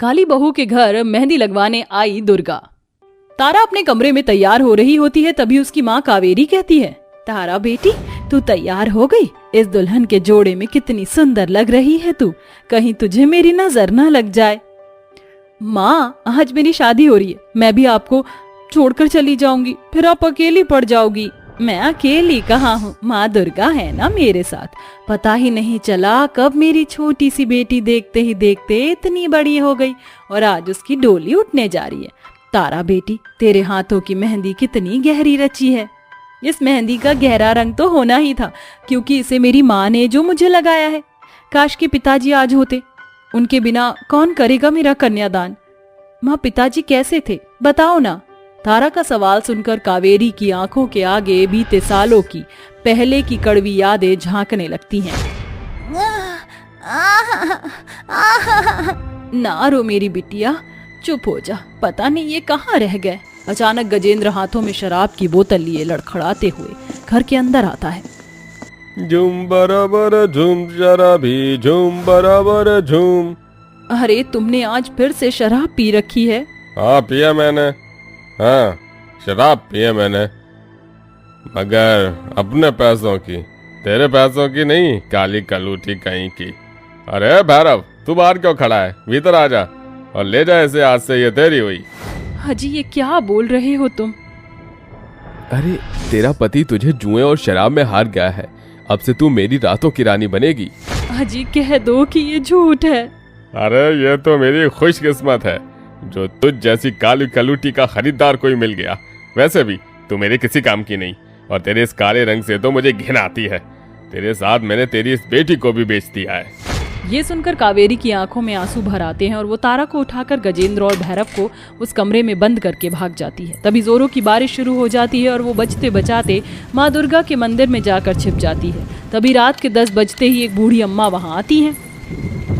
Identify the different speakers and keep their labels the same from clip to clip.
Speaker 1: काली बहू के घर मेहंदी लगवाने आई दुर्गा। तारा अपने कमरे में तैयार हो रही होती है, तभी उसकी माँ कावेरी कहती है, तारा बेटी तू तैयार हो गई? इस दुल्हन के जोड़े में कितनी सुंदर लग रही है तू, कहीं तुझे मेरी नजर न लग जाए। माँ आज मेरी शादी हो रही है, मैं भी आपको छोड़कर चली जाऊंगी, फिर आप अकेली पड़ जाओगी। मैं अकेली कहाँ हूँ, माँ दुर्गा है ना मेरे साथ। पता ही नहीं चला कब मेरी छोटी सी बेटी देखते ही देखते इतनी बड़ी हो गई और आज उसकी डोली उठने जा रही है। तारा बेटी तेरे हाथों की मेहंदी कितनी गहरी रची है। इस मेहंदी का गहरा रंग तो होना ही था, क्योंकि इसे मेरी माँ ने जो मुझे लगाया है। काश के पिताजी आज होते, उनके बिना कौन करेगा मेरा कन्यादान। माँ पिताजी कैसे थे बताओ ना। तारा का सवाल सुनकर कावेरी की आंखों के आगे बीते सालों की पहले की कड़वी यादें झांकने लगती हैं। ना रो मेरी बिटिया, चुप हो जा, पता नहीं ये कहाँ रह गए। अचानक गजेंद्र हाथों में शराब की बोतल लिए लड़खड़ाते हुए घर के अंदर आता है।
Speaker 2: झूम बराबर झूम शराबी झूम बराबर झूम।
Speaker 1: अरे तुमने आज फिर से शराब पी रखी है?
Speaker 2: हाँ पिया मैंने, हाँ शराब पिया मैंने, मगर अपने पैसों की, तेरे पैसों की नहीं, काली कलूटी कहीं की। अरे भैरव तू बाहर क्यों खड़ा है, भीतर आ जा और ले जा इसे, आज से ये तेरी हुई।
Speaker 1: हाजी ये क्या बोल रहे हो तुम?
Speaker 3: अरे तेरा पति तुझे जुए और शराब में हार गया है, अब से तू मेरी रातों की रानी बनेगी।
Speaker 1: हाजी कह दो कि ये झूठ है।
Speaker 2: अरे ये तो मेरी खुशकिस्मत है जो तुझ जैसी काली कलूटी का खरीदार कोई मिल गया। वैसे भी तू मेरे किसी काम की नहीं, और तेरे इस काले रंग से तो मुझे घिन आती है। तेरे साथ मैंने तेरी इस बेटी को भी बेच दिया है।
Speaker 1: ये सुनकर कावेरी की आंखों में आंसू भर आते हैं और वो तारा को उठाकर गजेंद्र और भैरव को उस कमरे में बंद करके भाग जाती है। तभी जोरों की बारिश शुरू हो जाती है और वो बचते बचाते माँ दुर्गा के मंदिर में जाकर छिप जाती है। तभी रात के 10 बजते ही एक बूढ़ी अम्मा वहाँ आती है।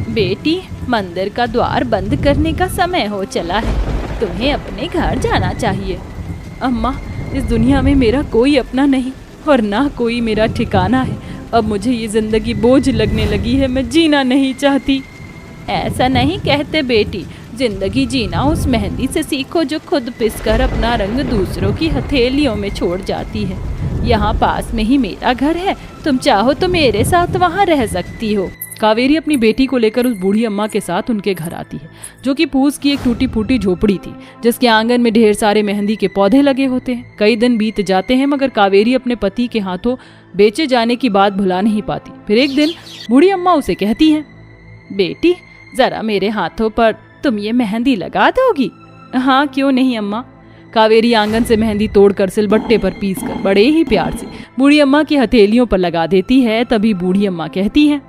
Speaker 1: बेटी मंदिर का द्वार बंद करने का समय हो चला है, तुम्हें अपने घर जाना चाहिए। अम्मा इस दुनिया में मेरा कोई अपना नहीं और ना कोई मेरा ठिकाना है। अब मुझे ये जिंदगी बोझ लगने लगी है, मैं जीना नहीं चाहती। ऐसा नहीं कहते बेटी, जिंदगी जीना उस मेहंदी से सीखो जो खुद पिसकर अपना रंग दूसरों की हथेलियों में छोड़ जाती है। यहाँ पास में ही मेरा घर है, तुम चाहो तो मेरे साथ वहाँ रह सकती हो। कावेरी अपनी बेटी को लेकर उस बूढ़ी अम्मा के साथ उनके घर आती है, जो कि फूस की एक टूटी फूटी झोपड़ी थी, जिसके आंगन में ढेर सारे मेहंदी के पौधे लगे होते हैं। कई दिन बीत जाते हैं मगर कावेरी अपने पति के हाथों बेचे जाने की बात भुला नहीं पाती। फिर एक दिन बूढ़ी अम्मा उसे कहती है, बेटी जरा मेरे हाथों पर तुम ये मेहंदी लगा दोगी? हाँ क्यों नहीं अम्मा। कावेरी आंगन से मेहंदी तोड़कर सिलबट्टे पर पीसकर बड़े ही प्यार से बूढ़ी अम्मा की हथेलियों पर लगा देती है। तभी बूढ़ी अम्मा कहती है,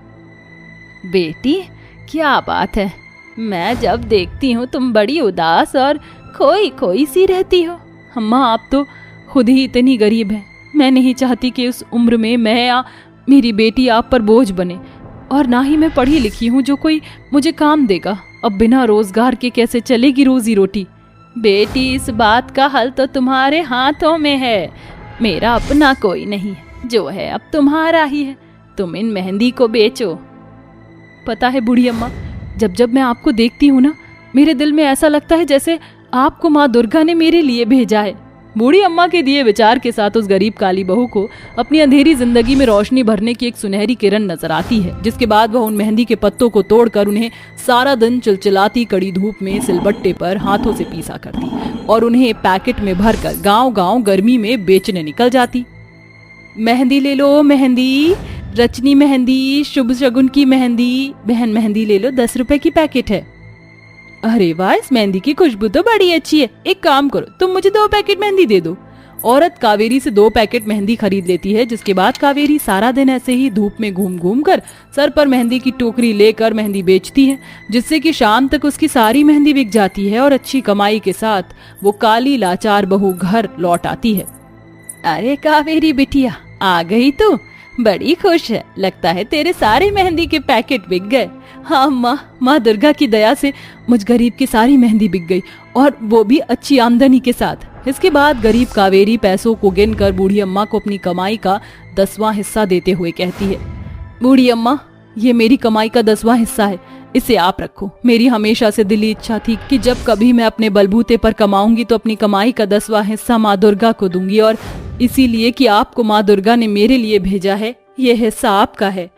Speaker 1: बेटी क्या बात है, मैं जब देखती हूँ तुम बड़ी उदास और खोई खोई सी रहती हो। अम्मा आप तो खुद ही इतनी गरीब हैं, मैं नहीं चाहती कि उस उम्र में मैं या मेरी बेटी आप पर बोझ बने, और ना ही मैं पढ़ी लिखी हूँ जो कोई मुझे काम देगा। अब बिना रोजगार के कैसे चलेगी रोजी रोटी? बेटी इस बात का हल तो तुम्हारे हाथों में है, मेरा अपना कोई नहीं है, जो है अब तुम्हारा ही है, तुम इन मेहंदी को बेचो। पता है बूढ़ी अम्मा, जब जब मैं आपको देखती हूँ ना, मेरे दिल में ऐसा लगता है जैसे आपको माँ दुर्गा ने मेरे लिए भेजा है। बूढ़ी अम्मा के दिए विचार के साथ उस गरीब काली बहू को अपनी अंधेरी जिंदगी में रोशनी भरने की एक सुनहरी किरण नजर आती है, जिसके बाद वह उन मेहंदी के पत्तों को तोड़कर उन्हें सारा दिन चिलचिलाती कड़ी धूप में सिलबट्टे पर हाथों से पीसा करती और उन्हें पैकेट में भरकर गांव-गांव गर्मी में बेचने निकल जाती। मेहंदी ले लो मेहंदी, रचनी मेहंदी, शुभ शगुन की मेहंदी, बहन मेहंदी ले लो, 10 रुपए की पैकेट है। अरे वाह इस मेहंदी की खुशबू तो बड़ी अच्छी है, एक काम करो तुम मुझे 2 पैकेट मेहंदी दे दो। औरत कावेरी से 2 पैकेट मेहंदी खरीद लेती है, जिसके बाद कावेरी सारा दिन ऐसे ही धूप में घूम घूम कर सर पर मेहंदी की टोकरी लेकर मेहंदी बेचती है, जिससे कि शाम तक उसकी सारी मेहंदी बिक जाती है और अच्छी कमाई के साथ वो काली लाचार बहू घर लौट आती है। अरे कावेरी बिटिया आ गई तू, बड़ी खुश है, लगता है तेरे सारे मेहंदी के पैकेट बिक गए। हाँ माँ दुर्गा की दया से मुझ गरीब की सारी मेहंदी बिक गई, और वो भी अच्छी आमदनी के साथ। इसके बाद गरीब कावेरी पैसों को गिनकर बूढ़ी अम्मा को अपनी कमाई का 10वां हिस्सा देते हुए कहती है, बूढ़ी अम्मा ये मेरी कमाई का 10वां हिस्सा है, इसे आप रखो। मेरी हमेशा से दिली इच्छा थी कि जब कभी मैं अपने बलबूते पर कमाऊंगी तो अपनी कमाई का 10वां हिस्सा माँ दुर्गा को दूंगी, और इसीलिए कि आपको माँ दुर्गा ने मेरे लिए भेजा है, ये हिस्सा आपका है।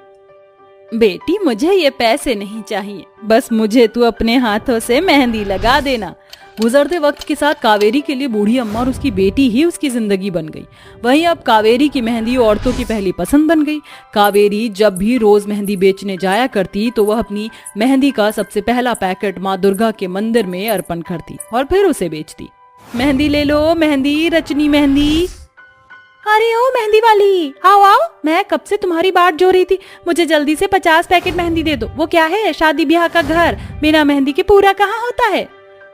Speaker 1: बेटी, मुझे ये पैसे नहीं चाहिए, बस मुझे तू अपने हाथों से मेहंदी लगा देना। गुजरते वक्त के साथ कावेरी के लिए बूढ़ी अम्मा और उसकी बेटी ही उसकी जिंदगी बन गई। वहीं अब कावेरी की मेहंदी औरतों की पहली पसंद बन गई। कावेरी जब भी रोज मेहंदी बेचने जाया करती तो वह अपनी मेहंदी का सबसे पहला पैकेट माँ दुर्गा के मंदिर में अर्पण करती और फिर उसे बेचती। मेहंदी ले लो, मेहंदी रचनी मेहंदी। अरे ओ मेहंदी वाली, आओ आओ, मैं कब से तुम्हारी बाट जो रही थी। मुझे जल्दी से 50 पैकेट मेहंदी दे दो। वो क्या है, शादी ब्याह का घर, बिना मेहंदी के पूरा कहाँ होता है।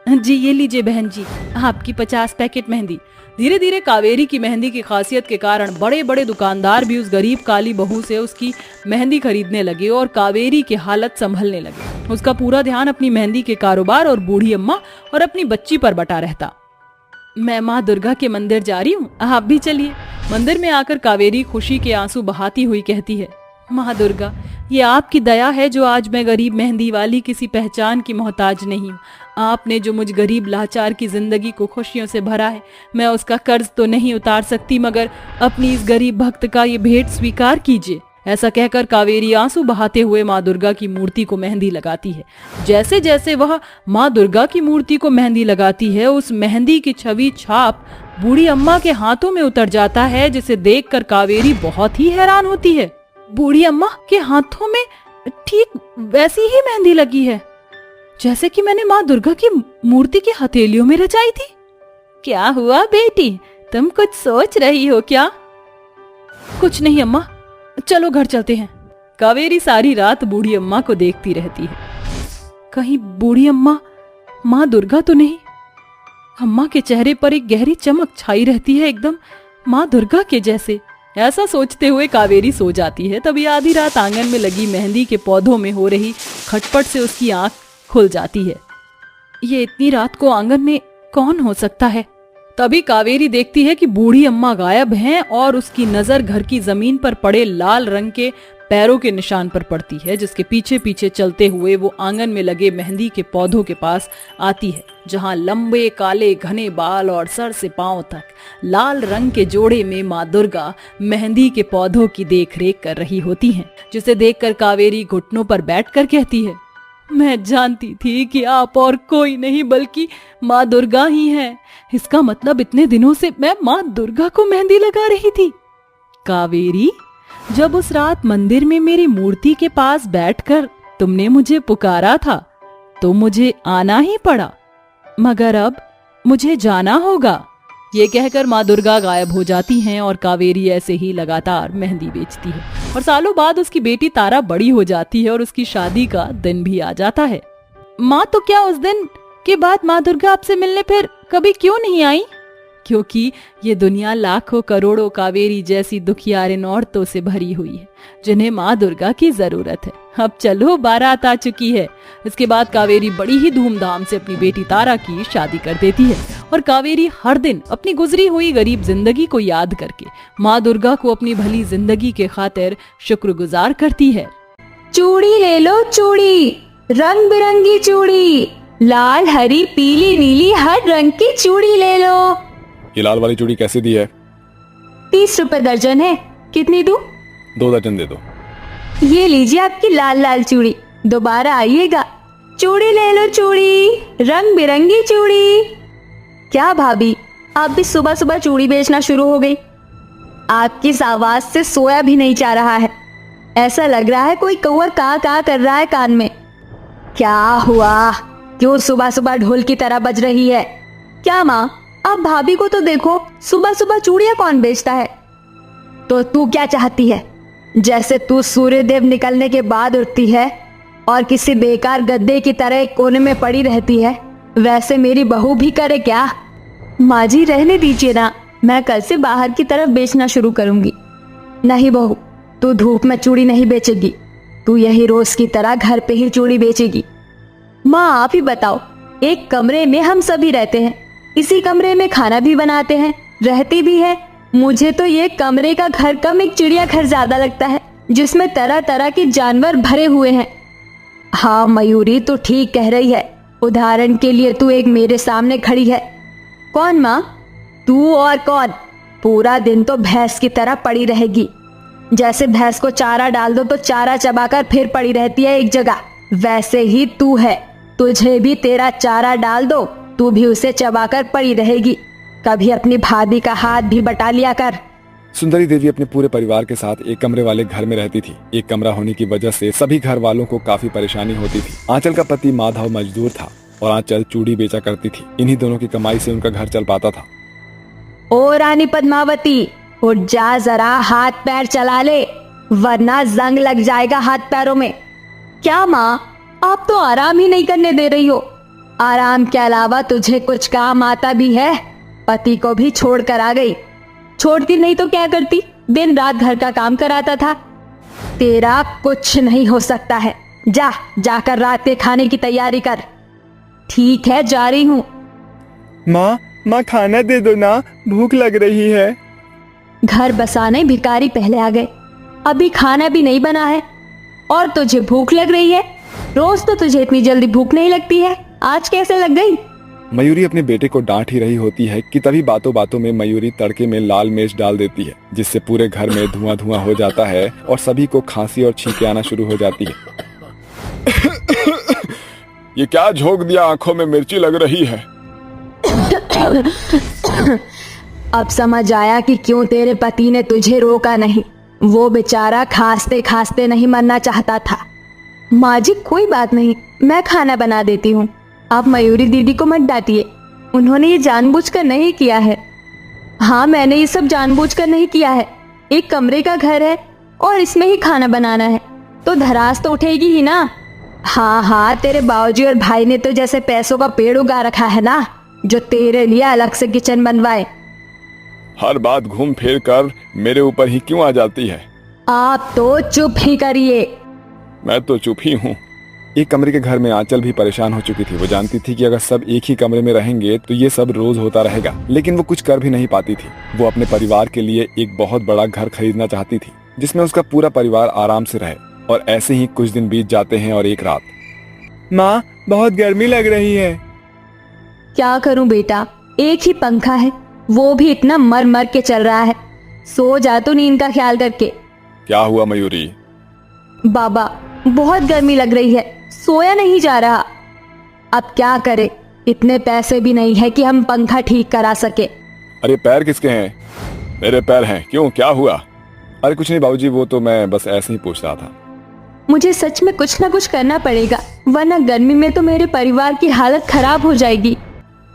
Speaker 1: जी ये लीजिए बहन जी, आपकी 50 पैकेट मेहंदी। धीरे धीरे कावेरी की मेहंदी की खासियत के कारण बड़े बड़े दुकानदार भी उस गरीब काली बहू से उसकी मेहंदी खरीदने लगे और कावेरी की हालत संभलने लगे। उसका पूरा ध्यान अपनी मेहंदी के कारोबार और बूढ़ी अम्मा और अपनी बच्ची पर बटा रहता। मैं माँ दुर्गा के मंदिर जा रही हूँ, आप भी चलिए। मंदिर में आकर कावेरी खुशी के आंसू बहाती हुई कहती है, माँ दुर्गा, ये आपकी दया है जो आज मैं गरीब मेहंदी वाली किसी पहचान की मोहताज नहीं हूँ। आपने जो मुझ गरीब लाचार की जिंदगी को खुशियों से भरा है, मैं उसका कर्ज तो नहीं उतार सकती, मगर अपनी इस गरीब भक्त का ये भेंट स्वीकार कीजिए। ऐसा कहकर कावेरी आंसू बहाते हुए माँ दुर्गा की मूर्ति को मेहंदी लगाती है। जैसे जैसे वह माँ दुर्गा की मूर्ति को मेहंदी लगाती है, उस मेहंदी की छवि छाप बूढ़ी अम्मा के हाथों में उतर जाता है, जिसे देखकर कावेरी बहुत ही हैरान होती है। बूढ़ी अम्मा के हाथों में ठीक वैसी ही मेहंदी लगी है जैसे कि मैंने माँ दुर्गा की मूर्ति की हथेलियों में रचाई थी। क्या हुआ बेटी, तुम कुछ सोच रही हो क्या? कुछ नहीं अम्मा, चलो घर चलते हैं। कावेरी सारी रात बूढ़ी अम्मा को देखती रहती है। कहीं बूढ़ी अम्मा माँ दुर्गा तो नहीं? अम्मा के चेहरे पर एक गहरी चमक छाई रहती है, एकदम माँ दुर्गा के जैसे। ऐसा सोचते हुए कावेरी सो जाती है। तभी आधी रात आंगन में लगी मेहंदी के पौधों में हो रही खटपट से उसकी आंख खुल जाती है। ये इतनी रात को आंगन में कौन हो सकता है? तभी कावेरी देखती है कि बूढ़ी अम्मा गायब हैं और उसकी नजर घर की जमीन पर पड़े लाल रंग के पैरों के निशान पर पड़ती है, जिसके पीछे पीछे चलते हुए वो आंगन में लगे मेहंदी के पौधों के पास आती है, जहां लंबे काले घने बाल और सर से पांव तक लाल रंग के जोड़े में माँ दुर्गा मेहंदी के पौधों की देखरेख कर रही होती हैं, जिसे देखकर कावेरी घुटनों पर बैठकर कहती है, मैं जानती थी कि आप और कोई नहीं बल्कि माँ दुर्गा ही हैं। इसका मतलब इतने दिनों से मैं माँ दुर्गा को मेहंदी लगा रही थी। कावेरी, जब उस रात मंदिर में मेरी मूर्ति के पास बैठकर तुमने मुझे पुकारा था तो मुझे आना ही पड़ा, मगर अब मुझे जाना होगा। ये कहकर माँ दुर्गा गायब हो जाती हैं और कावेरी ऐसे ही लगातार मेहंदी बेचती है। और सालों बाद उसकी बेटी तारा बड़ी हो जाती है और उसकी शादी का दिन भी आ जाता है। माँ, तो क्या उस दिन के बाद माँ दुर्गा आपसे मिलने फिर कभी क्यों नहीं आई? क्योंकि ये दुनिया लाखों करोड़ों कावेरी जैसी दुखियारिन औरतों से भरी हुई है, जिन्हें माँ दुर्गा की जरूरत है। अब चलो, बारात आ चुकी है। इसके बाद कावेरी बड़ी ही धूमधाम से अपनी बेटी तारा की शादी कर देती है और कावेरी हर दिन अपनी गुजरी हुई गरीब जिंदगी को याद करके माँ दुर्गा को अपनी भली जिंदगी के खातिर शुक्रगुजार करती है।
Speaker 4: चूड़ी ले लो चूड़ी, रंग बिरंगी चूड़ी, लाल हरी पीली नीली हर रंग की चूड़ी ले लो।
Speaker 5: ये लाल वाली चूड़ी कैसे दी है?
Speaker 4: 30 रुपए दर्जन है, कितनी दूं?
Speaker 5: 2 दर्जन दे दो।
Speaker 4: ये लीजिए आपकी लाल लाल चूड़ी, दोबारा आइएगा। चूड़ी ले लो चूड़ी, रंग बिरंगी चूड़ी। क्या भाभी, आप भी सुबह सुबह चूड़ी बेचना शुरू हो गई? आपकी इस आवाज से सोया भी नहीं जा रहा है। ऐसा लग रहा है कोई कौवा kaa kaa कर रहा है कान में। क्या हुआ, क्यों सुबह सुबह ढोल की तरह बज रही है? क्या माँ, आप भाभी को तो देखो, सुबह सुबह चूड़ियां कौन बेचता है? तो तू क्या चाहती है? जैसे तू सूर्यदेव निकलने के बाद उठती है और किसी बेकार गद्दे की तरह एक कोने में पड़ी रहती है, वैसे मेरी बहू भी करे क्या? माँ जी, रहने दीजिए ना, मैं कल से बाहर की तरफ बेचना शुरू करूंगी। नहीं बहू, तू धूप में चूड़ी नहीं बेचेगी, तू यही रोज की तरह घर पे ही चूड़ी बेचेगी। माँ, आप ही बताओ, एक कमरे में हम सभी रहते हैं, इसी कमरे में खाना भी बनाते हैं, रहती भी है। मुझे तो ये कमरे का घर कम एक चिड़िया घर ज्यादा लगता है, जिसमें तरह तरह के जानवर भरे हुए हैं। हाँ मयूरी, तू ठीक कह रही है। उदाहरण के लिए तू एक मेरे सामने खड़ी है। कौन माँ? तू और कौन? पूरा दिन तो भैंस की तरह पड़ी रहेगी। जैसे भैंस को चारा डाल दो तो चारा चबाकर फिर पड़ी रहती है एक जगह, वैसे ही तू है। तुझे भी तेरा चारा डाल दो, तू भी उसे चबाकर पड़ी रहेगी। कभी अपनी भाभी का हाथ भी बटा लिया कर।
Speaker 5: सुंदरी देवी अपने पूरे परिवार के साथ एक कमरे वाले घर में रहती थी। एक कमरा होने की वजह से सभी घर वालों को काफी परेशानी होती थी। आंचल का पति माधव मजदूर था और आंचल चूड़ी बेचा करती थी। इन्हीं दोनों की कमाई से उनका घर चल पाता था।
Speaker 4: ओ रानी पद्मावती, उठ जा, जरा हाथ पैर चला ले, वरना जंग लग जाएगा हाथ पैरों में। क्या माँ, आप तो आराम ही नहीं करने दे रही हो। आराम के अलावा तुझे कुछ काम आता भी है? पति को भी छोड़ कर आ गई। छोड़ती नहीं तो क्या करती? दिन रात घर का काम कराता था। तेरा कुछ नहीं हो सकता है। जाकर रात के खाने की तैयारी कर। ठीक है, जा रही हूँ।
Speaker 6: माँ खाना दे दो ना, भूख लग रही है।
Speaker 4: घर बसाने भिखारी पहले आ गए, अभी खाना भी नहीं बना है और तुझे भूख लग रही है। रोज तो तुझे इतनी जल्दी भूख नहीं लगती है, आज कैसे लग गई?
Speaker 5: मयूरी अपने बेटे को डांट ही रही होती है कि तभी बातों बातों में मयूरी तड़के में लाल मिर्च डाल देती है, जिससे पूरे घर में धुआं धुआं हो जाता है और सभी को खांसी और छींकें आना शुरू हो जाती है। ये क्या झोंक दिया, आंखों में मिर्ची लग रही है।
Speaker 4: अब समझ आया कि क्यों तेरे पति ने तुझे रोका नहीं। वो बेचारा खांसते खांसते नहीं मरना चाहता था। माँ जी कोई बात नहीं, मैं खाना बना देती हूँ। आप मयूरी दीदी को मत डांटिए, उन्होंने ये जानबूझकर नहीं किया है। हाँ, मैंने ये सब जानबूझकर नहीं किया है। एक कमरे का घर है और इसमें ही खाना बनाना है, तो धरास तो उठेगी ही ना। हाँ, तेरे बाबूजी और भाई ने तो जैसे पैसों का पेड़ उगा रखा है ना, जो तेरे लिए अलग से किचन बनवाए।
Speaker 5: हर बात घूम फिर कर मेरे ऊपर ही क्यों आ जाती है?
Speaker 4: आप तो चुप ही करिए।
Speaker 5: मैं तो चुप ही हूँ। एक कमरे के घर में आंचल भी परेशान हो चुकी थी। वो जानती थी कि अगर सब एक ही कमरे में रहेंगे तो ये सब रोज होता रहेगा, लेकिन वो कुछ कर भी नहीं पाती थी। वो अपने परिवार के लिए एक बहुत बड़ा घर खरीदना चाहती थी, जिसमें उसका पूरा परिवार आराम से रहे। और ऐसे ही कुछ दिन बीत जाते हैं और एक रात।
Speaker 6: माँ, बहुत गर्मी लग रही है।
Speaker 4: क्या करूं बेटा, एक ही पंखा है, वो भी इतना मर मर के चल रहा है। सो जा तू नींद का ख्याल करके।
Speaker 5: क्या हुआ मयूरी?
Speaker 4: बाबा, बहुत गर्मी लग रही है, सोया नहीं जा रहा। अब क्या करे, इतने पैसे भी नहीं है कि हम पंखा ठीक करा सके।
Speaker 5: अरे पैर किसके हैं? मेरे पैर हैं। क्यों, क्या हुआ? अरे कुछ नहीं बाबूजी, वो तो मैं बस ऐसे ही पूछ रहा था।
Speaker 4: मुझे सच में कुछ ना कुछ करना पड़ेगा, वरना गर्मी में तो मेरे परिवार की हालत खराब हो जाएगी।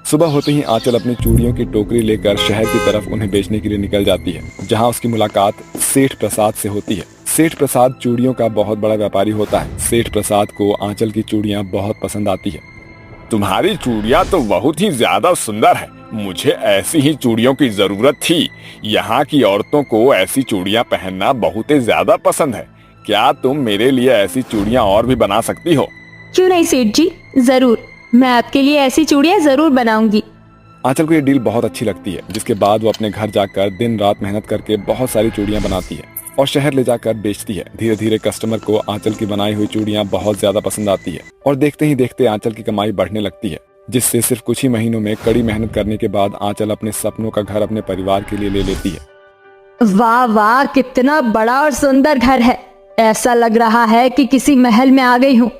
Speaker 5: सुबह होते ही आंचल अपनी चूड़ियों की टोकरी लेकर शहर की तरफ उन्हें बेचने के लिए निकल जाती है, जहां उसकी मुलाकात सेठ प्रसाद से होती है। सेठ प्रसाद चूड़ियों का बहुत बड़ा व्यापारी होता है। सेठ प्रसाद को आंचल की चूड़ियां बहुत पसंद आती है। तुम्हारी चूड़ियां तो बहुत ही ज्यादा सुंदर है, मुझे ऐसी ही चूड़ियों की जरूरत थी। यहाँ की औरतों को ऐसी चूड़ियां पहनना बहुत ही ज्यादा पसंद है। क्या तुम मेरे लिए ऐसी चूड़ियां और भी बना सकती हो?
Speaker 4: क्यों नहीं सेठ जी, जरूर, मैं आपके लिए ऐसी चूड़ियां जरूर बनाऊंगी।
Speaker 5: आंचल को ये डील बहुत अच्छी लगती है, जिसके बाद वो अपने घर जाकर दिन रात मेहनत करके बहुत सारी चूड़ियां बनाती है और शहर ले जाकर बेचती है। धीरे धीरे कस्टमर को आंचल की बनाई हुई चूड़ियां बहुत ज्यादा पसंद आती है और देखते ही देखते आंचल की कमाई बढ़ने लगती है, जिससे सिर्फ कुछ ही महीनों में कड़ी मेहनत करने के बाद आंचल अपने सपनों का घर अपने परिवार के लिए ले लेती है।
Speaker 4: वाह वाह, कितना बड़ा और सुंदर घर है। ऐसा लग रहा है कि किसी महल में आ गई हूँ।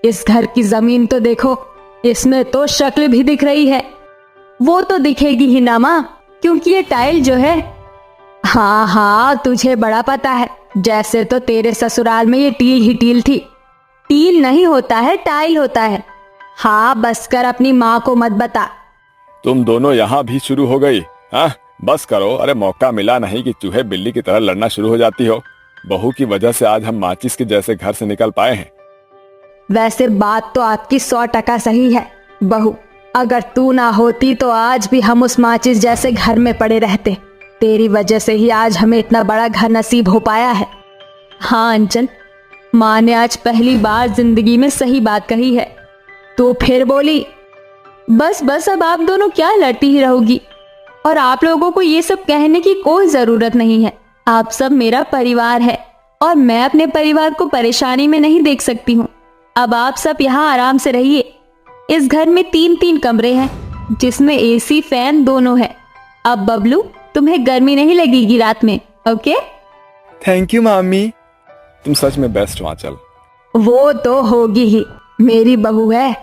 Speaker 4: इस घर की जमीन तो देखो, इसमें तो शक्ल भी दिख रही है। वो तो दिखेगी ही ना माँ, क्योंकि ये टाइल जो है। हाँ, तुझे बड़ा पता है। जैसे तो तेरे ससुराल में ये टील ही टील थी। टील नहीं होता है, टाइल होता है। हाँ, बस कर, अपनी माँ को मत बता।
Speaker 5: तुम दोनों यहाँ भी शुरू हो गई? हाँ, बस करो। अरे मौका मिला नहीं कि चूहे बिल्ली की तरह लड़ना शुरू हो जाती हो। बहू की वजह से आज हम माचिस के जैसे घर से निकल पाए हैं।
Speaker 4: वैसे बात तो आपकी 100% सही है बहू। अगर तू ना होती तो आज भी हम उस माचिस जैसे घर में पड़े रहते। तेरी वजह से ही आज हमें इतना बड़ा घर नसीब हो पाया है। हाँ अंचल, माँ ने आज पहली बार जिंदगी में सही बात कही है। तो फिर बोली, बस अब आप दोनों क्या लड़ती ही रहोगी। और आप लोगों को ये सब कहने की कोई जरूरत नहीं है। आप सब मेरा परिवार है और मैं अपने परिवार को परेशानी में नहीं देख सकती हूँ। अब आप सब यहाँ आराम से रहिए। इस घर में 3-3 कमरे हैं, जिसमें एसी फैन दोनों है। अब बबलू, तुम्हें गर्मी नहीं लगेगी रात में, ओके?
Speaker 6: थैंक यू मामी।
Speaker 5: तुम सच में बेस्ट हो आंचल।
Speaker 4: वो तो होगी ही, मेरी बहू है,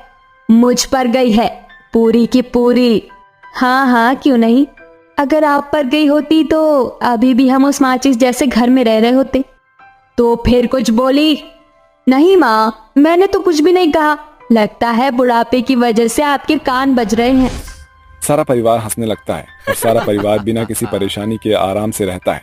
Speaker 4: मुझ पर गई है पूरी की पूरी। हाँ हाँ, क्यों नहीं। अगर आप पर गई होती तो अभी भी हम उस माचिस जैसे घर में रह रहे होते। तो फिर कुछ बोली? नहीं माँ, मैंने तो कुछ भी नहीं कहा। लगता है बुढ़ापे की वजह से आपके कान बज रहे हैं।
Speaker 5: सारा परिवार हंसने लगता है और सारा परिवार बिना किसी परेशानी के आराम से रहता है।